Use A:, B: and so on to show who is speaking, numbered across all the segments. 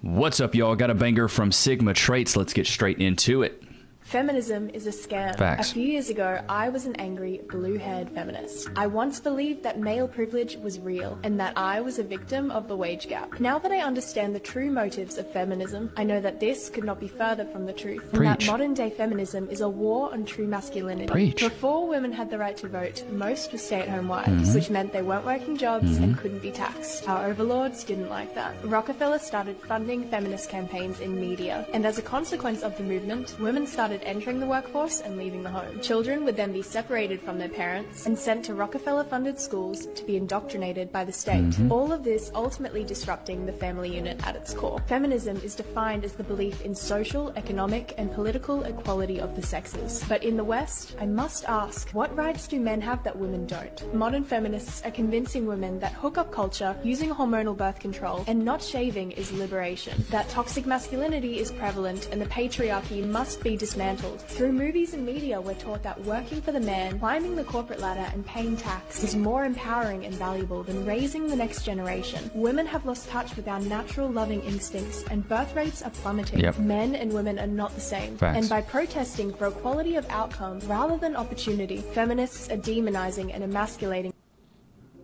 A: What's up, y'all? Got a banger from Sigma Traits. Let's get straight into it.
B: Feminism is a scam.
A: Facts.
B: A few years ago, I was an angry, blue-haired feminist. I once believed that male privilege was real and that I was a victim of the wage gap. Now that I understand the true motives of feminism, I know that this could not be further from the truth. And that modern-day feminism is a war on true masculinity.
A: Preach.
B: Before women had the right to vote, most were stay-at-home wives, which meant they weren't working jobs and couldn't be taxed. Our overlords didn't like that. Rockefeller started funding feminist campaigns in media, and as a consequence of the movement, women started entering the workforce and leaving the home. Children would then be separated from their parents and sent to Rockefeller-funded schools to be indoctrinated by the state. All of this ultimately disrupting the family unit at its core. Feminism is defined as the belief in social, economic, and political equality of the sexes. But in the West, I must ask, what rights do men have that women don't? Modern feminists are convincing women that hookup culture, using hormonal birth control, and not shaving is liberation. That toxic masculinity is prevalent and the patriarchy must be dismantled. Through movies and media, we're taught that working for the man, climbing the corporate ladder, and paying tax is more empowering and valuable than raising the next generation. Women have lost touch with our natural loving instincts, and birth rates are plummeting. Men and women are not the same.
A: Facts.
B: And by protesting for equality of outcome rather than opportunity, feminists are demonizing and emasculating.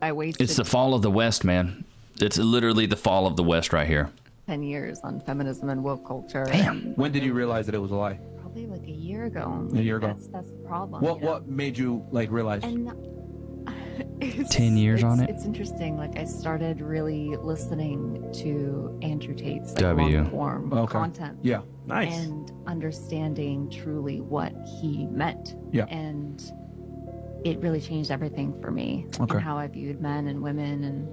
A: It's the fall of the West, man. It's literally the fall of the West right here.
C: 10 years on feminism and woke culture.
A: Damn.
D: When did you realize that it was a lie?
C: Probably like a year ago.
D: A year ago.
C: That's the problem.
D: What made you like realize?
C: And
A: 10 years on it?
C: It's interesting. Like I started really listening to Andrew Tate's
A: W.
C: long form content.
D: Yeah. Nice.
C: And understanding truly what he meant.
D: Yeah.
C: And it really changed everything for me.
D: Okay.
C: And how I viewed men and women and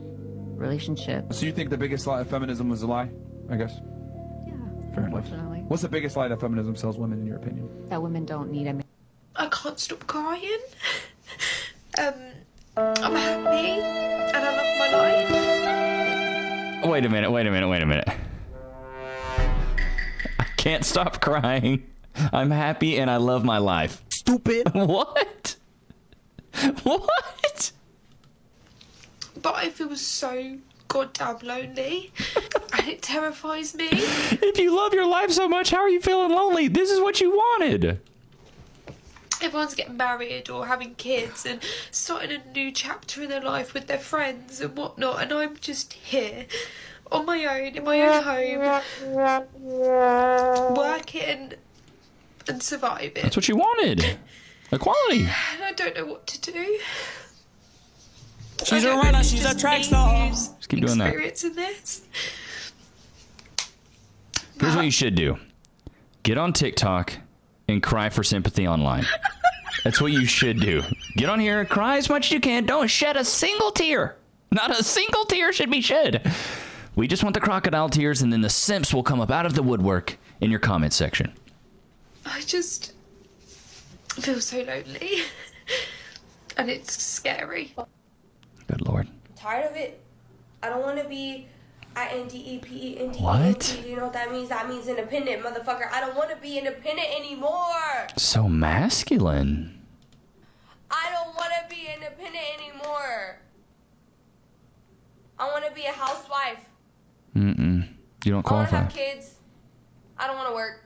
C: relationships.
D: So you think the biggest lie of feminism was a lie? I guess.
C: Yeah.
D: Fair enough.
C: Unfortunately.
D: What's the biggest lie that feminism sells women, in your opinion?
C: That women don't need a man.
E: I can't stop crying. I'm happy and I love my life.
A: Wait a minute. I can't stop crying. I'm happy and I love my life.
D: Stupid.
A: What? What?
E: But I feel so goddamn lonely and it terrifies me.
A: If you love your life so much, how are you feeling lonely? This is what you wanted.
E: Everyone's getting married or having kids and starting a new chapter in their life with their friends and whatnot, and I'm just here on my own, in my own home, working and surviving.
A: That's what you wanted. Equality.
E: And I don't know what to do.
F: She's a runner, she's a track star.
A: Just keep doing that.
E: Experience in this.
A: Here's what you should do. Get on TikTok and cry for sympathy online. That's what you should do. Get on here and cry as much as you can. Don't shed a single tear. Not a single tear should be shed. We just want the crocodile tears, and then the simps will come up out of the woodwork in your comment section.
E: I just feel so lonely. And it's scary.
A: Good Lord.
G: Tired of it. I don't want to be INDEPENDENT.
A: What?
G: You know what that means? That means independent, motherfucker. I don't want to be independent anymore.
A: So masculine.
G: I don't want to be independent anymore. I want to be a housewife.
A: You don't
G: I want to
A: qualify.
G: have kids. I don't want to work.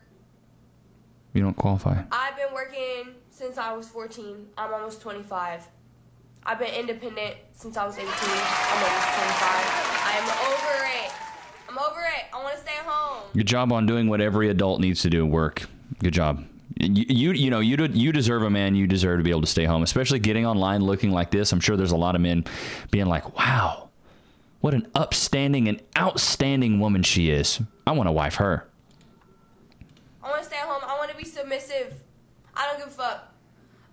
A: You don't qualify.
G: I've been working since I was 14. I'm almost 25. I've been independent since I was 18. I'm almost 25. I am over it. I'm over it. I want to stay at home.
A: Good job on doing what every adult needs to do at work. Good job. You deserve a man. You deserve to be able to stay home, especially getting online looking like this. I'm sure there's a lot of men being like, wow, what an upstanding and outstanding woman she is. I want to wife her.
G: I want to stay at home. I want to be submissive. I don't give a fuck.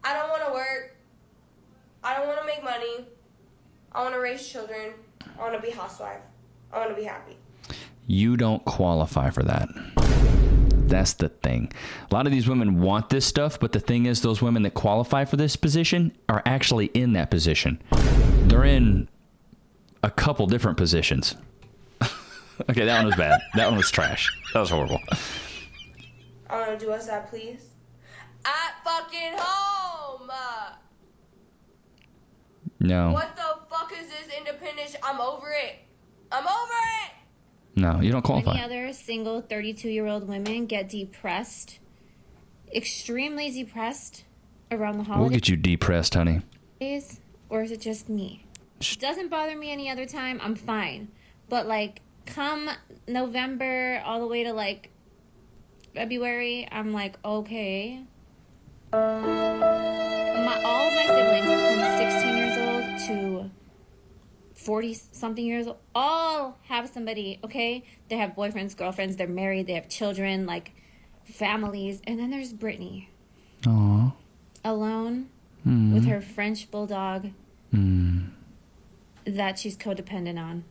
G: I don't want to work. I don't want to make money. I want to raise children. I want to be a housewife. I want to be happy.
A: You don't qualify for that. That's the thing. A lot of these women want this stuff, but the thing is, those women that qualify for this position are actually in that position. They're in a couple different positions. Okay, that one was bad. That one was trash. That was horrible.
G: I want to do as I please. At fucking home!
A: No.
G: What the fuck is this independence? I'm over it. I'm over it!
A: No, you don't qualify.
H: Many other single 32-year-old women get depressed, extremely depressed around the
A: We'll
H: holidays.
A: get you depressed, honey.
H: Or is it just me? It doesn't bother me any other time. I'm fine. But like come November all the way to like February, I'm like, okay. All of my siblings from 16 years old to 40-something years old all have somebody, okay? They have boyfriends, girlfriends, they're married, they have children, like families. And then there's Brittany.
A: Aww.
H: Alone with her French bulldog that she's codependent on.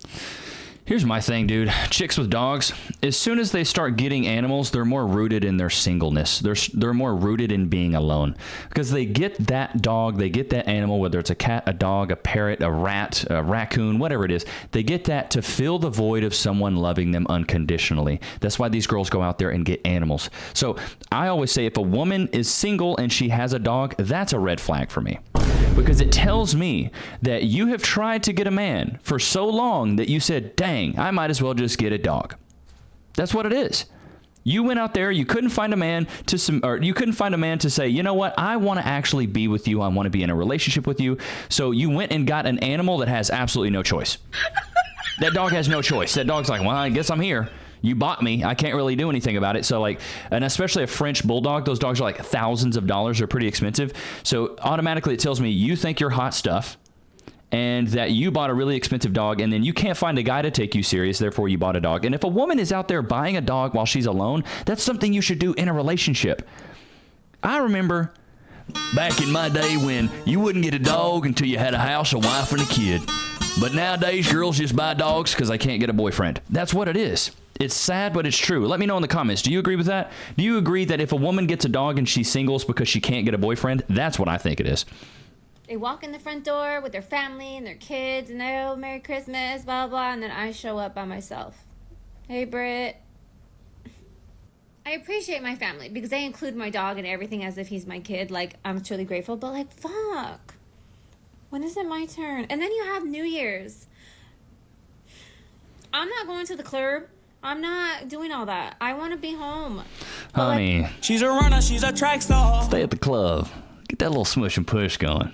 A: Here's my thing, dude. Chicks with dogs, as soon as they start getting animals, they're more rooted in their singleness. They're more rooted in being alone. Because they get that dog, they get that animal, whether it's a cat, a dog, a parrot, a rat, a raccoon, whatever it is. They get that to fill the void of someone loving them unconditionally. That's why these girls go out there and get animals. So I always say if a woman is single and she has a dog, that's a red flag for me. Because it tells me that you have tried to get a man for so long that you said, dang, I might as well just get a dog. That's what it is. You went out there, you couldn't find a man to say, you know what, I want to actually be with you. I want to be in a relationship with you. So you went and got an animal that has absolutely no choice. That dog has no choice. That dog's like, well, I guess I'm here. You bought me. I can't really do anything about it. So like, and especially a French bulldog, those dogs are like thousands of dollars. They're pretty expensive. So automatically it tells me you think you're hot stuff and that you bought a really expensive dog and then you can't find a guy to take you serious. Therefore you bought a dog. And if a woman is out there buying a dog while she's alone, that's something you should do in a relationship. I remember back in my day when you wouldn't get a dog until you had a house, a wife, and a kid. But nowadays girls just buy dogs because they can't get a boyfriend. That's what it is. It's sad, but it's true. Let me know in the comments. Do you agree with that? Do you agree that if a woman gets a dog and she's singles because she can't get a boyfriend? That's what I think it is.
H: They walk in the front door with their family and their kids and they're, oh, Merry Christmas, blah, blah, and then I show up by myself. Hey, Britt. I appreciate my family because they include my dog and everything as if he's my kid. Like, I'm truly grateful, but like, fuck. When is it my turn? And then you have New Year's. I'm not going to the club. I'm not doing all that. I want to be home.
A: Honey,
H: like,
F: She's a runner, she's a track star.
A: stay at the club. Get that little smush and push going.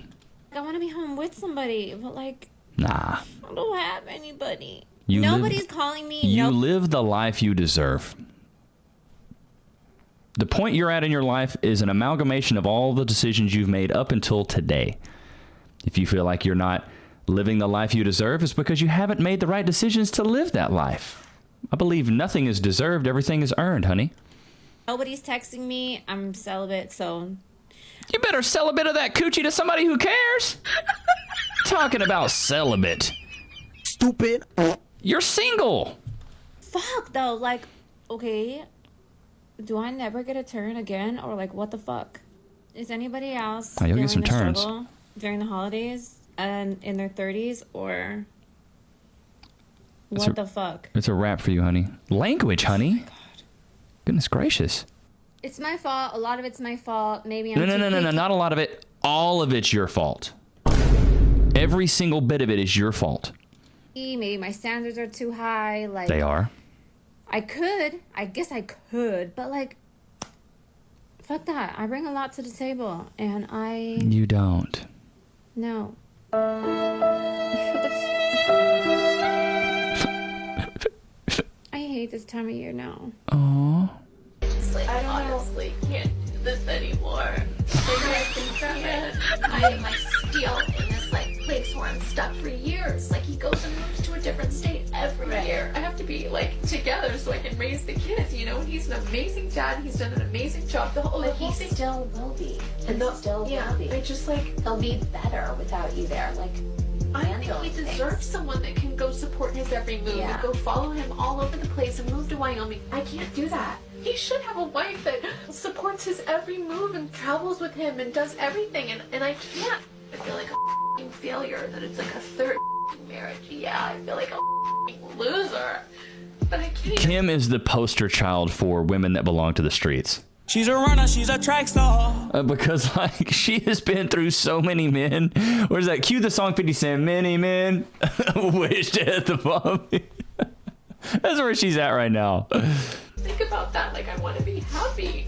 H: I want to be home with somebody, but like,
A: Nah.
H: I don't have anybody.
A: You
H: Nobody's calling me.
A: You live the life you deserve. The point you're at in your life is an amalgamation of all the decisions you've made up until today. If you feel like you're not living the life you deserve, it's because you haven't made the right decisions to live that life. I believe nothing is deserved, everything is earned, honey.
H: Nobody's texting me. I'm celibate, so...
A: You better sell a bit of that coochie to somebody who cares. Talking about celibate.
F: Stupid.
A: You're single.
H: Fuck, though. Like, okay, do I never get a turn again? Or, like, what the fuck? Is anybody else
A: Oh, you'll get some
H: feeling the
A: turns.
H: struggle during the holidays and in their 30s? Or what the fuck?
A: It's a wrap for you, honey. Language, honey.
H: Oh my God.
A: Goodness gracious.
H: It's my fault. A lot of it's my fault. Maybe I'm
A: No, not a lot of it. All of it's your fault. Every single bit of it is your fault.
H: Maybe my standards are too high. Like,
A: They are.
H: I guess I could, but like, fuck that. I bring a lot to the table, and
A: You don't.
H: no. I hate this time of year now.
A: Oh.
I: Like, I honestly can't do this anymore. I am like still in this like place where I'm stuck for years. Like he goes and moves to a different state every year. I have to be like together so I can raise the kids, you know. And he's an amazing dad. He's done an amazing job. The whole thing.
J: Still will be.
I: Will be. I just like
J: He'll be better without you there. Like,
I: I think he deserves someone that can go support his every move
J: Yeah.
I: and go follow him all over the place and move to Wyoming. I can't do that. He should have a wife that supports his every move and travels with him and does everything, and I can't. I feel like a f***ing failure, that it's like a third f***ing marriage. Yeah, I feel like a f***ing loser. But I can't even...
A: Kim is the poster child for women that belong to the streets.
F: She's a runner, she's a track star.
A: Because like she has been through so many men. Where's that? Cue the song 50 Cent. Many men wish death upon me. That's where she's at right now.
I: Think about that. Like, I want to be happy.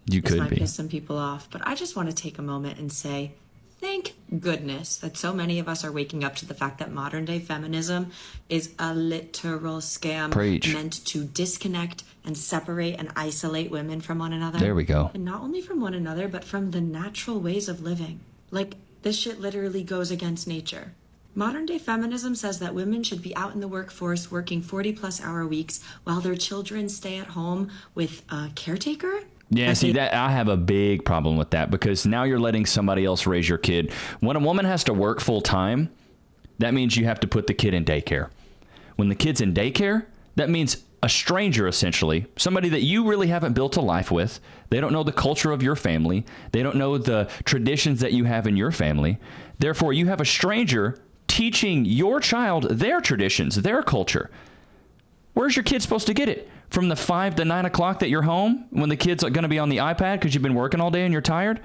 A: You
K: This
A: could
K: might
A: be.
K: piss some people off, but I just want to take a moment and say, thank goodness that so many of us are waking up to the fact that modern day feminism is a literal scam
A: Preach.
K: meant to disconnect and separate and isolate women from one another.
A: There we go.
K: And not only from one another, but from the natural ways of living. Like, this shit literally goes against nature. Modern day feminism says that women should be out in the workforce working 40+ hour weeks while their children stay at home with a caretaker.
A: Yeah, see, that I have a big problem with that, because now you're letting somebody else raise your kid. When a woman has to work full time, that means you have to put the kid in daycare. When the kid's in daycare, that means a stranger, essentially, somebody that you really haven't built a life with. They don't know the culture of your family. They don't know the traditions that you have in your family. Therefore, you have a stranger teaching your child their traditions, their culture. Where's your kid supposed to get it? From the 5 to 9 o'clock that you're home when the kid's going to be on the iPad because you've been working all day and you're tired?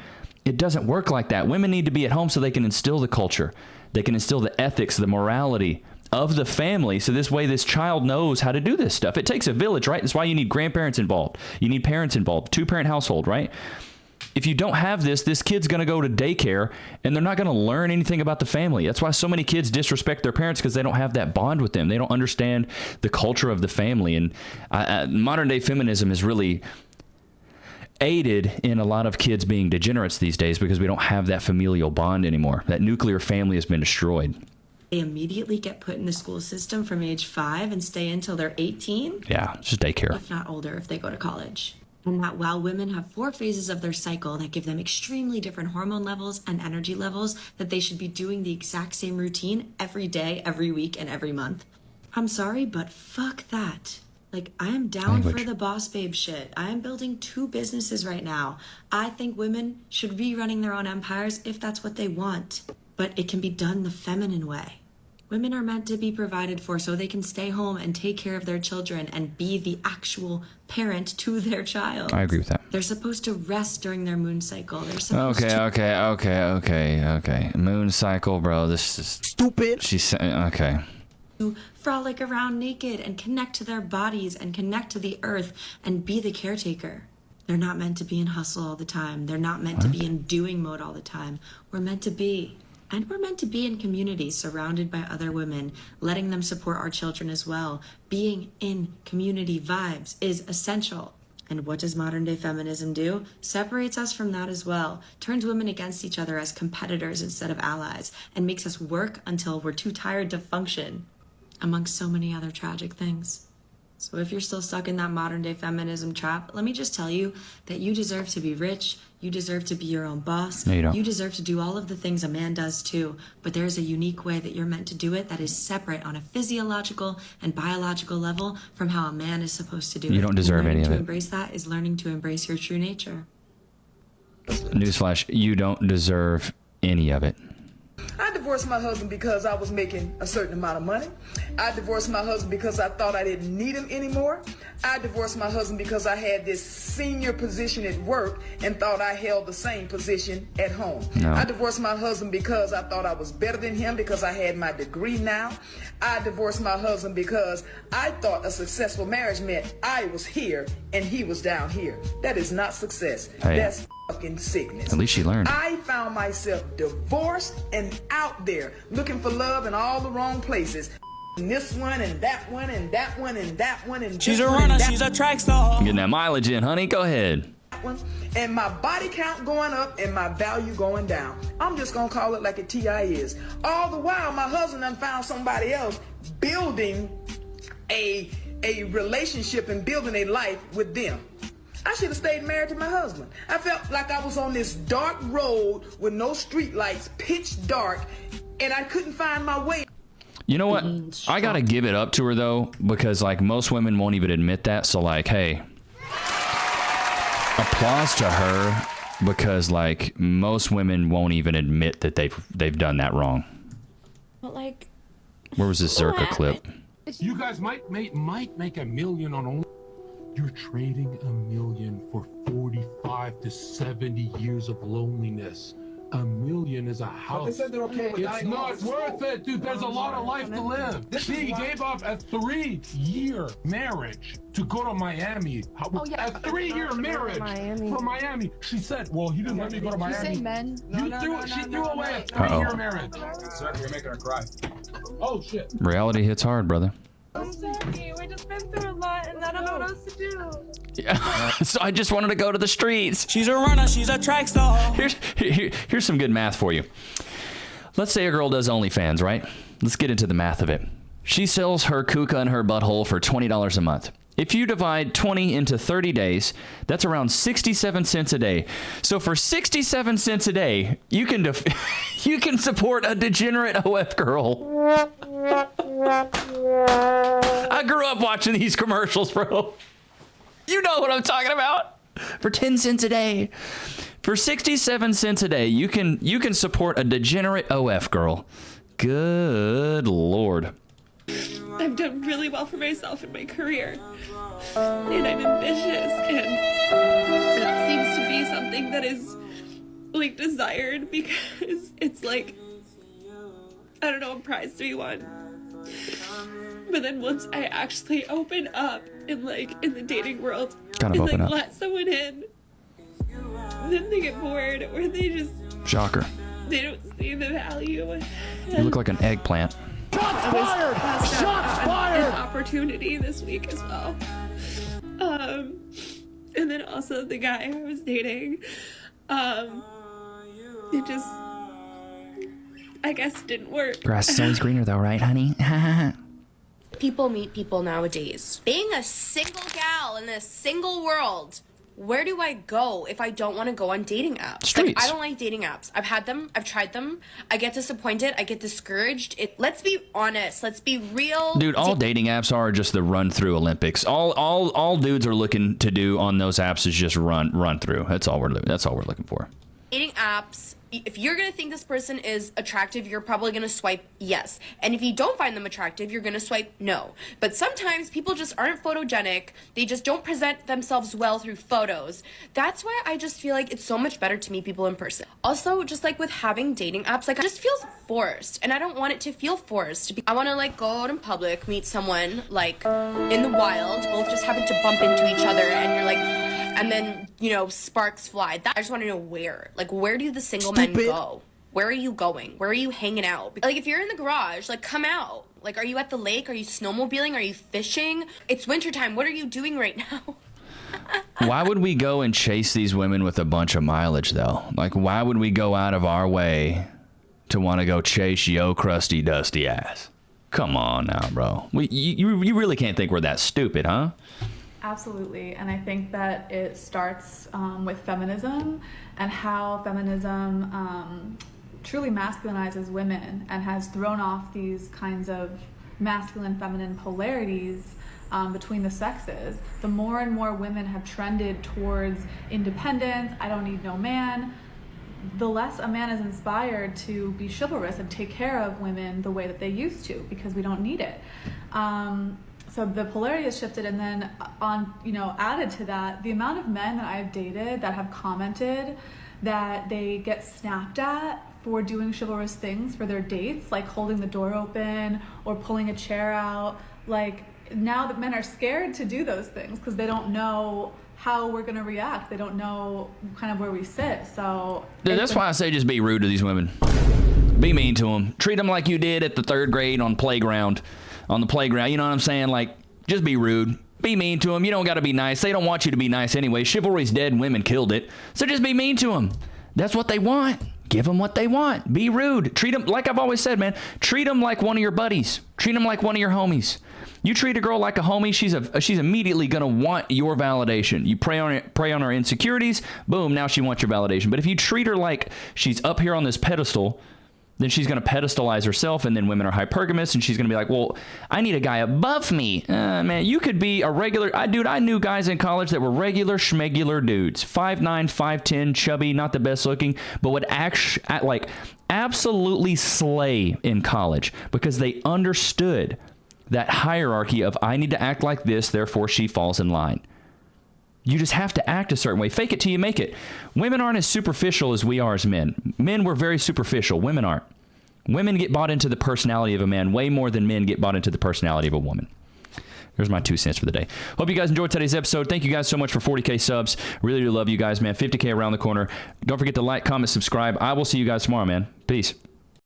A: It doesn't work like that. Women need to be at home so they can instill the culture. They can instill the ethics, the morality of the family, so this way this child knows how to do this stuff. It takes a village, right? That's why you need grandparents involved. You need parents involved. 2-parent household, right? If you don't have this kid's going to go to daycare and they're not going to learn anything about the family. That's why so many kids disrespect their parents, because they don't have that bond with them. They don't understand the culture of the family. And modern day feminism has really aided in a lot of kids being degenerates these days, because we don't have that familial bond anymore. That nuclear family has been destroyed.
K: They immediately get put in the school system from age 5 and stay until they're 18.
A: Yeah, it's just daycare.
K: If not older, if they go to college. And that while women have 4 phases of their cycle that give them extremely different hormone levels and energy levels, that they should be doing the exact same routine every day, every week, and every month. I'm sorry, but fuck that. Like, I am down for the boss babe shit. I am building 2 businesses right now. I think women should be running their own empires if that's what they want. But it can be done the feminine way. Women are meant to be provided for so they can stay home and take care of their children and be the actual parent to their child.
A: I agree with that.
K: They're supposed to rest during their moon cycle. They're supposed to...
A: Okay. Moon cycle, bro. This is stupid. She's saying, okay.
K: To frolic around naked and connect to their bodies and connect to the earth and be the caretaker. They're not meant to be in hustle all the time. They're not meant to be in doing mode all the time. We're meant to be. And we're meant to be in communities surrounded by other women, letting them support our children as well. Being in community vibes is essential. And what does modern day feminism do? Separates us from that as well. Turns women against each other as competitors instead of allies, and makes us work until we're too tired to function, amongst so many other tragic things. So if you're still stuck in that modern day feminism trap, let me just tell you that you deserve to be rich, you deserve to be your own boss,
A: No, you don't.
K: You deserve to do all of the things a man does too, but there's a unique way that you're meant to do it that is separate on a physiological and biological level from how a man is supposed to do it.
A: You don't deserve any of
K: Learning
A: it.
K: to embrace that is learning to embrace your true nature.
A: Newsflash, you don't deserve any of it.
L: I divorced my husband because I was making a certain amount of money. I divorced my husband because I thought I didn't need him anymore. I divorced my husband because I had this senior position at work and thought I held the same position at home.
A: No.
L: I divorced my husband because I thought I was better than him because I had my degree now. I divorced my husband because I thought a successful marriage meant I was here and he was down here. That is not success.
A: Hey.
L: That's fucking sickness.
A: At least she learned.
L: I found myself divorced and out there looking for love in all the wrong places. And this one and that one and that one and that one and
F: She's
L: this
F: a
L: one and
F: runner,
L: that
F: she's a track star.
A: Getting that mileage in, honey. Go ahead.
L: one, and my body count going up and my value going down. I'm just gonna call it like a TI is. All the while, my husband done found somebody else building a relationship and building a life with them. I should have stayed married to my husband. I felt like I was on this dark road with no street lights, pitch dark, and I couldn't find my way.
A: You know what? I gotta give it up to her though, because like most women won't even admit that. So like, hey, applause to her, because like most women won't even admit that they've done that wrong.
H: But like,
A: where was this Zerka clip?
M: You guys might make $1 million on only. You're trading $1 million for 45 to 70 years of loneliness. $1 $1 million is a
L: But
M: house.
L: they said they're okay with
M: It's
L: dying
M: not
L: also.
M: worth it, dude. There's a lot of life to live. She gave up a 3-year marriage to go to Miami. A 3-year marriage from Miami. She said, well, he didn't let me go to Miami.
N: You say men?
M: She threw away a 3-year marriage.
L: Sir, you're making her cry.
M: Oh, shit.
A: Reality hits hard, brother.
N: I'm sorry. We just been through a lot, and I don't know what else to do.
A: Yeah. So I just wanted to go to the streets.
F: She's a runner, she's a track star.
A: Here's some good math for you. Let's say a girl does OnlyFans, right? Let's get into the math of it. She sells her kuka and her butthole for $20 a month. If you divide 20 into 30 days, that's around 67 cents a day. So for 67 cents a day, you can you can support a degenerate OF girl. I grew up watching these commercials, bro. You know what I'm talking about. For 10 cents a day. For 67 cents a day, you can support a degenerate OF girl. Good Lord.
O: I've done really well for myself in my career, and I'm ambitious, and it seems to be something that is like desired because it's like, I don't know, a prize to be won. But then once I actually open up in the dating world
A: Kind of
O: and
A: open up.
O: let someone in, then they get bored or they just
A: Shocker.
O: they don't see the value.
A: You look like an eggplant.
O: I was passed up an opportunity this week as well. And then also the guy I was dating, it just, I guess, didn't work.
A: Grass is always greener though, right, honey?
G: People meet people nowadays. Being a single gal in a single world, where do I go if I don't want to go on dating apps?
A: Streets.
G: Like, I don't like dating apps. I've had them. I've tried them. I get disappointed. I get discouraged. Let's be honest. Let's be real.
A: Dude, all dating apps are just the run-through Olympics. All dudes are looking to do on those apps is just run through. That's all we're looking for.
G: Dating apps, if you're going to think this person is attractive, you're probably going to swipe yes. And if you don't find them attractive, you're going to swipe no. But sometimes people just aren't photogenic. They just don't present themselves well through photos. That's why I just feel like it's so much better to meet people in person. Also, just like with having dating apps, like, it just feels forced. And I don't want it to feel forced. I want to like go out in public, meet someone like in the wild, both just happen to bump into each other and you're like, and then, you know, sparks fly. I just want to know where. Like, where do the single men go? Where are you going? Where are you hanging out? Like, if you're in the garage, like, come out. Like, are you at the lake? Are you snowmobiling? Are you fishing? It's wintertime. What are you doing right now?
A: Why would we go and chase these women with a bunch of mileage, though? Like, why would we go out of our way to want to go chase yo crusty, dusty ass? Come on now, bro. You really can't think we're that stupid, huh?
P: Absolutely, and I think that it starts with feminism and how feminism truly masculinizes women and has thrown off these kinds of masculine feminine polarities between the sexes. The more and more women have trended towards independence, I don't need no man, the less a man is inspired to be chivalrous and take care of women the way that they used to, because we don't need it. So the polarity has shifted, and then added to that, the amount of men that I've dated that have commented that they get snapped at for doing chivalrous things for their dates, like holding the door open or pulling a chair out. Like, now that men are scared to do those things because they don't know how we're gonna react. They don't know kind of where we sit. So
A: Dude, that's why I say just be rude to these women. Be mean to them. Treat them like you did at the 3rd grade on the playground. You know what I'm saying? Like, just be rude. Be mean to them. You don't got to be nice. They don't want you to be nice anyway. Chivalry's dead and women killed it. So just be mean to them. That's what they want. Give them what they want. Be rude. Treat them, like I've always said, man, treat them like one of your buddies. Treat them like one of your homies. You treat a girl like a homie, she's immediately going to want your validation. You prey on her insecurities, boom, now she wants your validation. But if you treat her like she's up here on this pedestal, then she's going to pedestalize herself, and then women are hypergamous, and she's going to be like, well, I need a guy above me. Man, you could be a regular... I knew guys in college that were regular schmegular dudes. 5'9", 5'10", chubby, not the best looking, but would absolutely slay in college because they understood that hierarchy of I need to act like this, therefore she falls in line. You just have to act a certain way. Fake it till you make it. Women aren't as superficial as we are as men. Men were very superficial. Women aren't. Women get bought into the personality of a man way more than men get bought into the personality of a woman. There's my 2 cents for the day. Hope you guys enjoyed today's episode. Thank you guys so much for 40K subs. Really do love you guys, man. 50K around the corner. Don't forget to like, comment, subscribe. I will see you guys tomorrow, man. Peace.